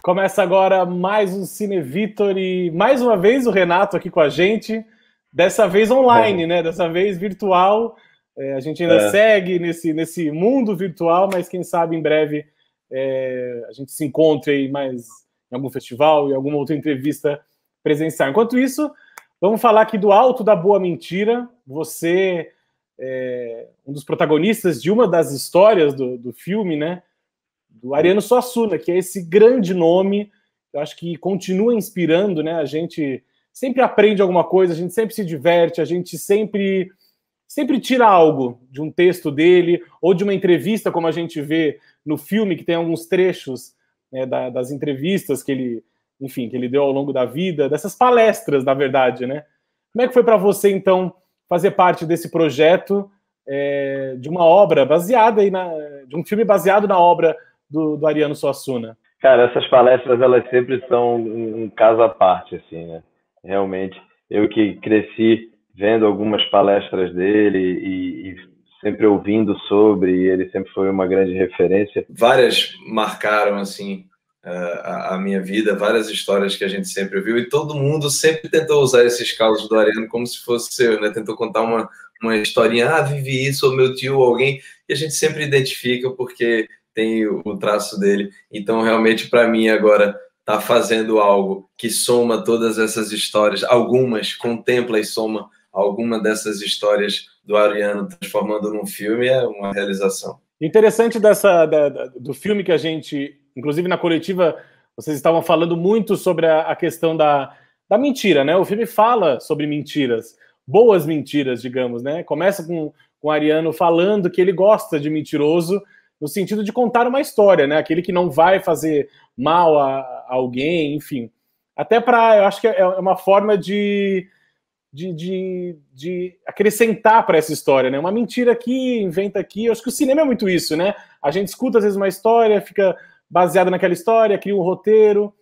Começa agora mais um Cine Vitor e mais uma vez o Renato aqui com a gente, dessa vez online, né? Dessa vez virtual. A gente ainda segue nesse mundo virtual, mas quem sabe em breve a gente se encontre aí mais em algum festival e alguma outra entrevista presencial. Enquanto isso, vamos falar aqui do Alto da Boa Mentira. Você é um dos protagonistas de uma das histórias do filme, né? Do Ariano Suassuna, que é esse grande nome, eu acho que continua inspirando, né? A gente sempre aprende alguma coisa, a gente sempre se diverte, a gente sempre tira algo de um texto dele, ou de uma entrevista, como a gente vê no filme, que tem alguns trechos, né, das entrevistas que ele deu ao longo da vida, dessas palestras, na verdade, né? Como é que foi para você, então, fazer parte desse projeto, de uma obra baseada de um filme baseado na obra do Ariano Suassuna? Cara, essas palestras, elas sempre são um caso à parte, assim, né? Realmente, eu que cresci vendo algumas palestras dele e sempre ouvindo sobre, e ele sempre foi uma grande referência. Várias marcaram, assim, a minha vida, várias histórias que a gente sempre ouviu, e todo mundo sempre tentou usar esses causos do Ariano como se fosse seu, né? Tentou contar uma historinha, vivi isso, ou meu tio, ou alguém, e a gente sempre identifica porque tem o traço dele. Então, realmente, para mim, agora, tá fazendo algo que soma todas essas histórias, algumas contempla e soma alguma dessas histórias do Ariano, transformando num filme, é uma realização. Interessante do filme que a gente, inclusive na coletiva, vocês estavam falando muito sobre a questão da mentira, né? O filme fala sobre mentiras, boas mentiras, digamos, né? Começa com o Ariano falando que ele gosta de mentiroso, no sentido de contar uma história, né? Aquele que não vai fazer mal a alguém, enfim. Até eu acho que é uma forma de acrescentar para essa história, né? Uma mentira aqui, inventa aqui. Eu acho que o cinema é muito isso, né? A gente escuta às vezes uma história, fica baseada naquela história, cria um roteiro,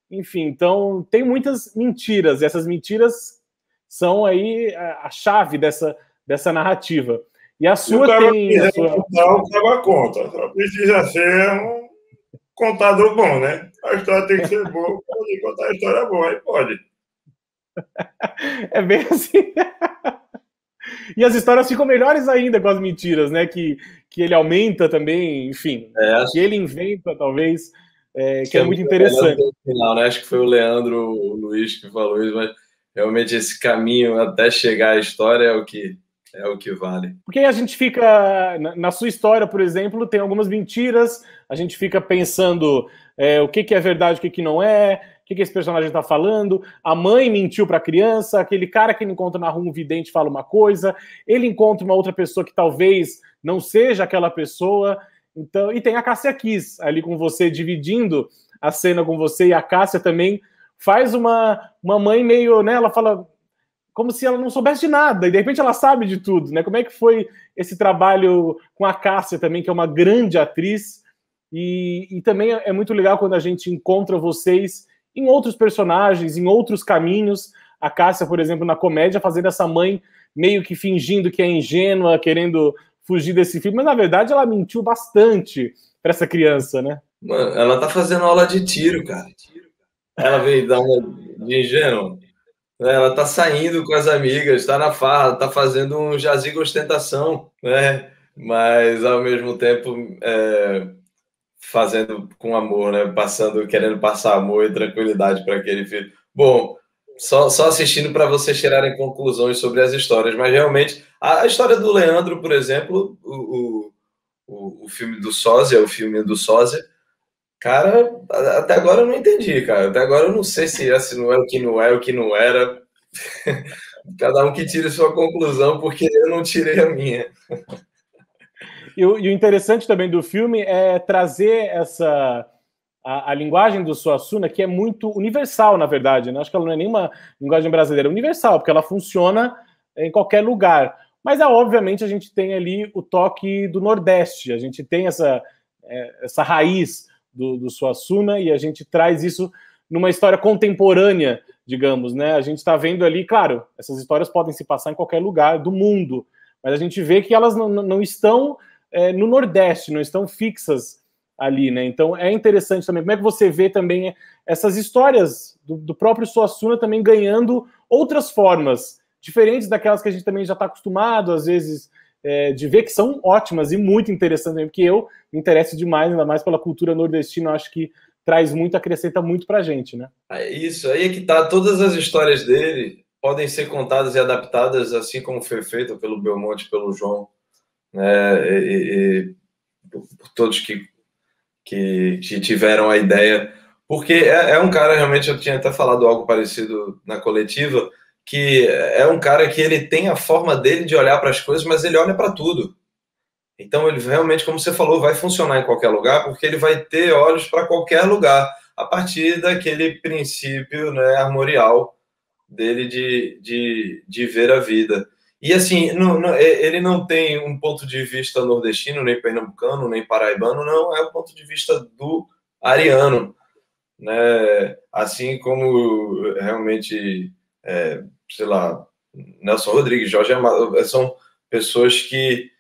enfim. Então tem muitas mentiras, e essas mentiras são aí a chave dessa narrativa. E a sua tem... O cara conta, só precisa ser um contador bom, né? A história tem que ser boa, pode contar a história boa, aí pode. É bem assim. E as histórias ficam melhores ainda com as mentiras, né? Que ele aumenta também, enfim. Que ele inventa, talvez, que é muito interessante. Final, né? Acho que foi o Leandro Luiz que falou isso, mas realmente esse caminho até chegar à história é o que vale. Porque a gente fica... Na sua história, por exemplo, tem algumas mentiras, a gente fica pensando o que é verdade, o que não é, o que esse personagem está falando. A mãe mentiu para a criança, aquele cara que ele encontra na rua, um vidente, fala uma coisa, ele encontra uma outra pessoa que talvez não seja aquela pessoa. Então, e tem a Cássia Kiss ali com você, dividindo a cena com você, e a Cássia também faz uma mãe meio, né, ela fala como se ela não soubesse de nada, e de repente ela sabe de tudo, né? Como é que foi esse trabalho com a Cássia também, que é uma grande atriz, e também é muito legal quando a gente encontra vocês em outros personagens, em outros caminhos. A Cássia, por exemplo, na comédia, fazendo essa mãe meio que fingindo que é ingênua, querendo fugir desse filme, mas na verdade ela mentiu bastante para essa criança, né? Mano, ela tá fazendo aula de tiro, cara. Ela veio dar uma de ingênua. Ela tá saindo com as amigas, tá na farra, tá fazendo um jazigo ostentação, né? Mas ao mesmo tempo fazendo com amor, né? Querendo passar amor e tranquilidade para aquele filho. Bom, só assistindo para vocês tirarem conclusões sobre as histórias, mas realmente a história do Leandro, por exemplo, o filme do Sósia, cara, até agora eu não entendi, cara. Até agora eu não sei se não é o que não é, o que não era. Cada um que tire sua conclusão, porque eu não tirei a minha. E o interessante também do filme é trazer a linguagem do Suassuna, que é muito universal, na verdade, né? Acho que ela não é nenhuma linguagem brasileira, é universal, porque ela funciona em qualquer lugar. Mas, obviamente, a gente tem ali o toque do Nordeste, a gente tem essa raiz do Suassuna, e a gente traz isso numa história contemporânea, digamos, né? A gente está vendo ali, claro, essas histórias podem se passar em qualquer lugar do mundo, mas a gente vê que elas não estão no Nordeste, não estão fixas ali, né? Então é interessante também. Como é que você vê também essas histórias do próprio Suassuna também ganhando outras formas, diferentes daquelas que a gente também já está acostumado, às vezes, de ver, que são ótimas e muito interessantes também, porque eu me interesso demais, ainda mais pela cultura nordestina, eu acho que traz muito, acrescenta muito pra gente, né? Isso, aí é que tá, todas as histórias dele podem ser contadas e adaptadas, assim como foi feito pelo Belmonte, pelo João, né, e por todos que tiveram a ideia, porque é um cara, realmente, eu tinha até falado algo parecido na coletiva, que é um cara que ele tem a forma dele de olhar para as coisas, mas ele olha para tudo. Então ele realmente, como você falou, vai funcionar em qualquer lugar, porque ele vai ter olhos para qualquer lugar, a partir daquele princípio, né, armorial dele de ver a vida. E assim, ele não tem um ponto de vista nordestino, nem pernambucano, nem paraibano, não, é o ponto de vista do ariano, né? Assim como realmente, sei lá, Nelson Rodrigues, Jorge Amado, são pessoas que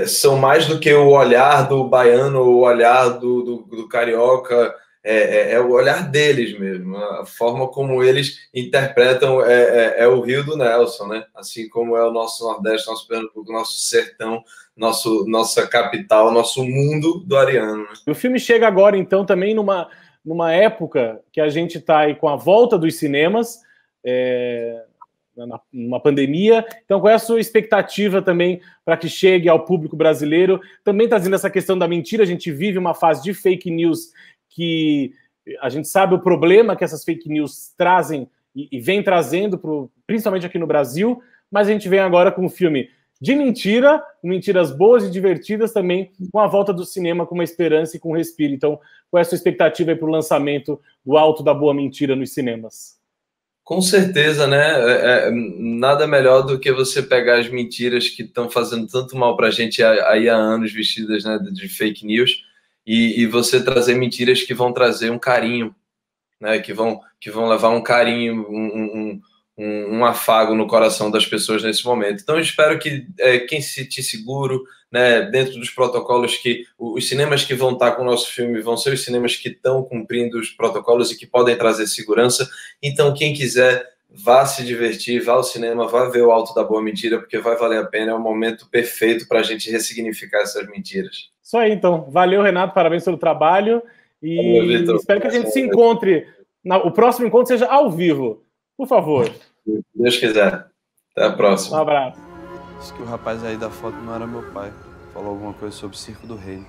são mais do que o olhar do baiano, o olhar do carioca, é o olhar deles mesmo, a forma como eles interpretam é o Rio do Nelson, né? Assim como é o nosso Nordeste, nosso Pernambuco, nosso sertão, nossa capital, nosso mundo do ariano. Né? O filme chega agora, então, também numa época que a gente está aí com a volta dos cinemas, numa pandemia. Então, qual é a sua expectativa também para que chegue ao público brasileiro? Também trazendo essa questão da mentira, a gente vive uma fase de fake news que a gente sabe o problema que essas fake news trazem e vem trazendo, principalmente aqui no Brasil, mas a gente vem agora com um filme de mentira, mentiras boas e divertidas também, com a volta do cinema, com uma esperança e com um respiro. Então, qual é a sua expectativa para o lançamento do Alto da Boa Mentira nos cinemas? Com certeza, né? Nada melhor do que você pegar as mentiras que estão fazendo tanto mal para a gente aí há anos, vestidas, né, de fake news, e você trazer mentiras que vão trazer um carinho, né? Que vão levar um carinho, um afago no coração das pessoas nesse momento. Então, eu espero que quem se sentir seguro, né, dentro dos protocolos, que os cinemas que vão estar com o nosso filme vão ser os cinemas que estão cumprindo os protocolos e que podem trazer segurança. Então, quem quiser, vá se divertir, vá ao cinema, vá ver o Alto da Boa Mentira, porque vai valer a pena, é o momento perfeito para a gente ressignificar essas mentiras. Isso aí, então. Valeu, Renato, parabéns pelo trabalho e Valeu, espero que a gente se encontre, o próximo encontro seja ao vivo, por favor. Se Deus quiser. Até a próxima. Um abraço. Disse que o rapaz aí da foto não era meu pai. Falou alguma coisa sobre o Circo do Rei.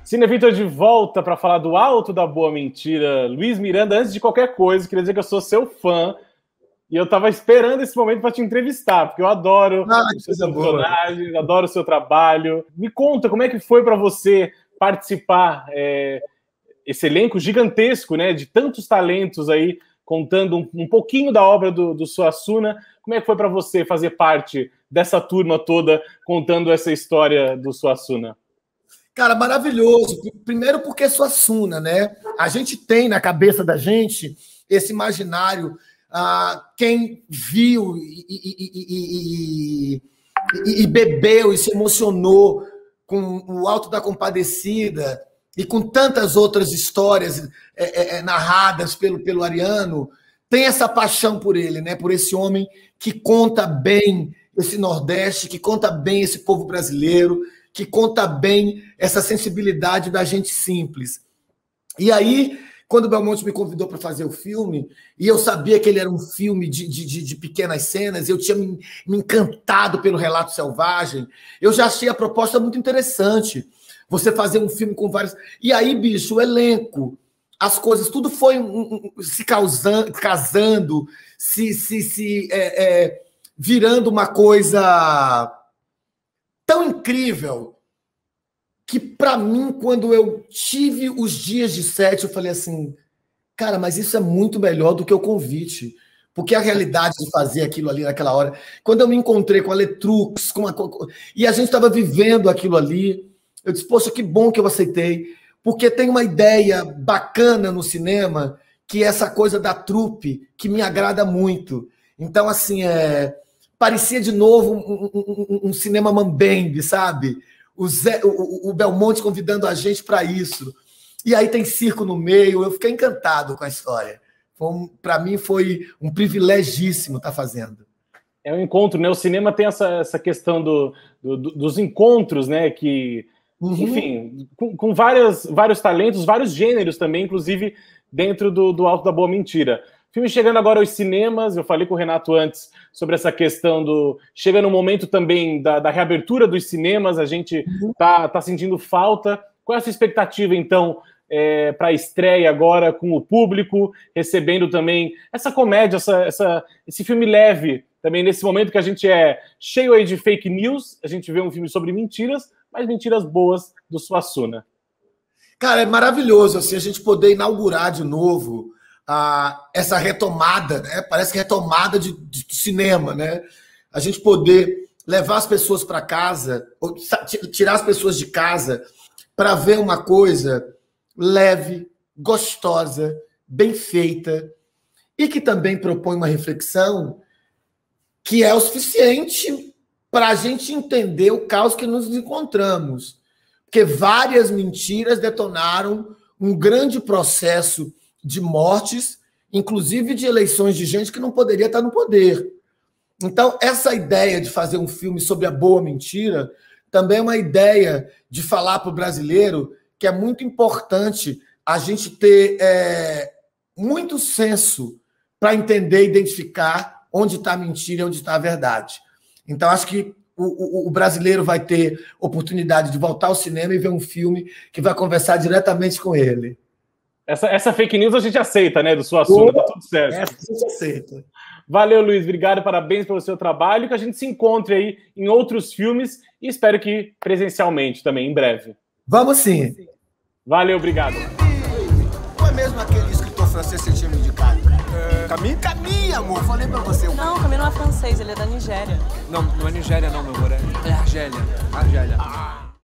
Cine Vitor de volta para falar do Alto da Boa Mentira. Luiz Miranda, antes de qualquer coisa, queria dizer que eu sou seu fã e eu estava esperando esse momento para te entrevistar, porque eu adoro os seus personagens, adoro o seu trabalho. Me conta, como é que foi para você participar esse elenco gigantesco, né, de tantos talentos aí, contando um pouquinho da obra do Suassuna. Como é que foi para você fazer parte dessa turma toda, contando essa história do Suassuna? Cara, maravilhoso. Primeiro porque é Suassuna, né? A gente tem na cabeça da gente esse imaginário, quem viu e bebeu e se emocionou com o Alto da Compadecida e com tantas outras histórias narradas pelo Ariano, tem essa paixão por ele, né? Por esse homem que conta bem esse Nordeste, que conta bem esse povo brasileiro, que conta bem essa sensibilidade da gente simples. E aí, quando o Belmonte me convidou para fazer o filme, e eu sabia que ele era um filme de pequenas cenas, eu tinha me encantado pelo Relato Selvagem, eu já achei a proposta muito interessante. Você fazer um filme com vários... E aí, bicho, o elenco, as coisas, tudo foi se casando, virando uma coisa tão incrível que, para mim, quando eu tive os dias de set, eu falei assim, cara, mas isso é muito melhor do que o convite. Porque a realidade de fazer aquilo ali naquela hora... Quando eu me encontrei com a Letrux, e a gente estava vivendo aquilo ali, eu disse, poxa, que bom que eu aceitei, porque tem uma ideia bacana no cinema, que é essa coisa da trupe, que me agrada muito. Então, assim, parecia de novo um cinema mambembe, sabe? O Belmonte convidando a gente para isso. E aí tem circo no meio, eu fiquei encantado com a história. Para mim foi um privilegíssimo estar fazendo. É um encontro, né? O cinema tem essa questão dos encontros, né? Que, enfim, com vários talentos, vários gêneros também, inclusive dentro do Alto da Boa Mentira. Filme chegando agora aos cinemas, eu falei com o Renato antes sobre essa questão chega no momento também da reabertura dos cinemas, a gente tá sentindo falta. Qual é a sua expectativa, então, para a estreia agora com o público, recebendo também essa comédia, esse filme leve, também nesse momento que a gente é cheio aí de fake news, a gente vê um filme sobre mentiras, mas mentiras boas do Suassuna. Cara, é maravilhoso assim, a gente poder inaugurar de novo essa retomada, né? Parece que retomada de cinema, né? A gente poder levar as pessoas para casa, ou tirar as pessoas de casa para ver uma coisa leve, gostosa, bem feita, e que também propõe uma reflexão que é o suficiente para a gente entender o caos que nos encontramos. Porque várias mentiras detonaram um grande processo de mortes, inclusive de eleições de gente que não poderia estar no poder. Então, essa ideia de fazer um filme sobre a boa mentira também é uma ideia de falar para o brasileiro que é muito importante a gente ter muito senso para entender e identificar onde está a mentira e onde está a verdade. Então, acho que o brasileiro vai ter oportunidade de voltar ao cinema e ver um filme que vai conversar diretamente com ele. Essa fake news a gente aceita, né, do Suassuna, tá tudo certo. Essa a gente aceita. Valeu, Luiz, obrigado, parabéns pelo seu trabalho, que a gente se encontre aí em outros filmes e espero que presencialmente também, em breve. Vamos sim. Valeu, obrigado. Qual é mesmo aquele escritor francês que você tinha me indicado? Camille? Camille, amor, falei pra você. Não, Camille não é francês, ele é da Nigéria. Não, não é Nigéria não, meu amor, é Argélia.